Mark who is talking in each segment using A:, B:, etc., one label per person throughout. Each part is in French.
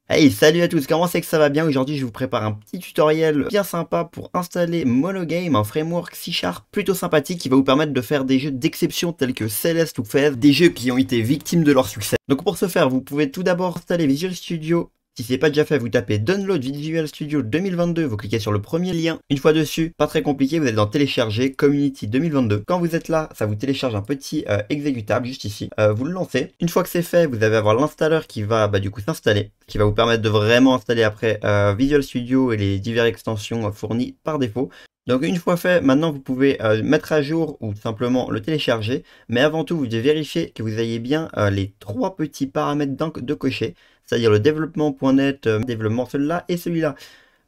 A: Hey, salut à tous, comment c'est que ça va bien? Aujourd'hui, je vous prépare un petit tutoriel bien sympa pour installer Monogame, un framework C# plutôt sympathique qui va vous permettre de faire des jeux d'exception tels que Celeste ou Fez, des jeux qui ont été victimes de leur succès. Donc pour ce faire, vous pouvez tout d'abord installer Visual Studio. Si c'est pas déjà fait, vous tapez Download Visual Studio 2022, vous cliquez sur le premier lien. Une fois dessus, pas très compliqué, vous êtes dans Télécharger Community 2022. Quand vous êtes là, ça vous télécharge un petit exécutable juste ici. Vous le lancez. Une fois que c'est fait, vous allez avoir l'installeur qui va du coup s'installer, qui va vous permettre de vraiment installer après Visual Studio et les diverses extensions fournies par défaut. Donc une fois fait, maintenant vous pouvez mettre à jour ou simplement le télécharger. Mais avant tout, vous devez vérifier que vous ayez bien les trois petits paramètres de cocher. C'est-à-dire le développement.net, développement celui-là et celui-là.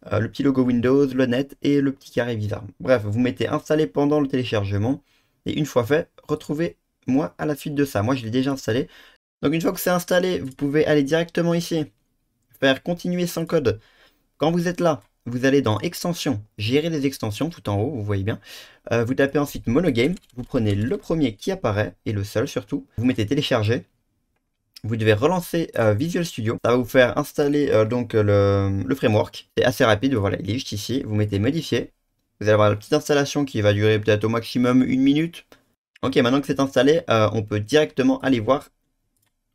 A: Le petit logo Windows, le net et le petit carré bizarre. Bref, vous mettez installé pendant le téléchargement. Et une fois fait, retrouvez-moi à la suite de ça. Moi, je l'ai déjà installé. Donc une fois que c'est installé, vous pouvez aller directement ici, faire continuer sans code. Quand vous êtes là, vous allez dans extensions, gérer les extensions tout en haut, vous voyez bien. Vous tapez ensuite Monogame, vous prenez le premier qui apparaît, et le seul surtout. Vous mettez télécharger. Vous devez relancer Visual Studio. Ça va vous faire installer donc le framework. C'est assez rapide, voilà, il est juste ici. Vous mettez modifier. Vous allez avoir la petite installation qui va durer peut-être au maximum 1 minute. Ok, maintenant que c'est installé, on peut directement aller voir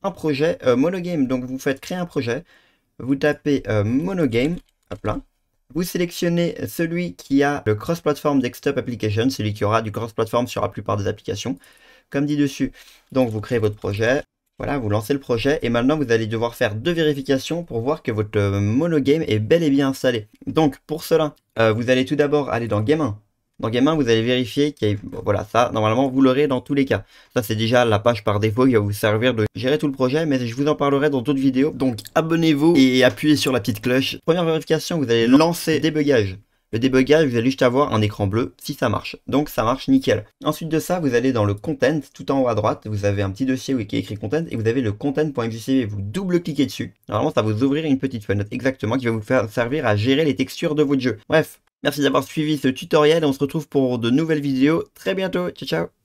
A: un projet Monogame. Donc vous faites créer un projet. Vous tapez Monogame. Hop là. Vous sélectionnez celui qui a le cross-platform desktop application, celui qui aura du cross-platform sur la plupart des applications, comme dit dessus. Donc vous créez votre projet. Voilà, vous lancez le projet et maintenant vous allez devoir faire 2 vérifications pour voir que votre monogame est bel et bien installé. Donc pour cela, vous allez tout d'abord aller dans Game 1. Dans Game 1, vous allez vérifier qu'il y a... Voilà, ça, normalement, vous l'aurez dans tous les cas. Ça, c'est déjà la page par défaut qui va vous servir de gérer tout le projet, mais je vous en parlerai dans d'autres vidéos. Donc abonnez-vous et appuyez sur la petite cloche. Première vérification, vous allez lancer débugage. Le débugage, vous allez juste avoir un écran bleu si ça marche. Donc ça marche nickel. Ensuite de ça, vous allez dans le content, tout en haut à droite, vous avez un petit dossier qui est écrit content et vous avez le content.xcv. Vous double-cliquez dessus. Normalement, ça va vous ouvrir une petite fenêtre exactement qui va vous faire servir à gérer les textures de votre jeu. Bref, merci d'avoir suivi ce tutoriel et on se retrouve pour de nouvelles vidéos très bientôt. Ciao ciao.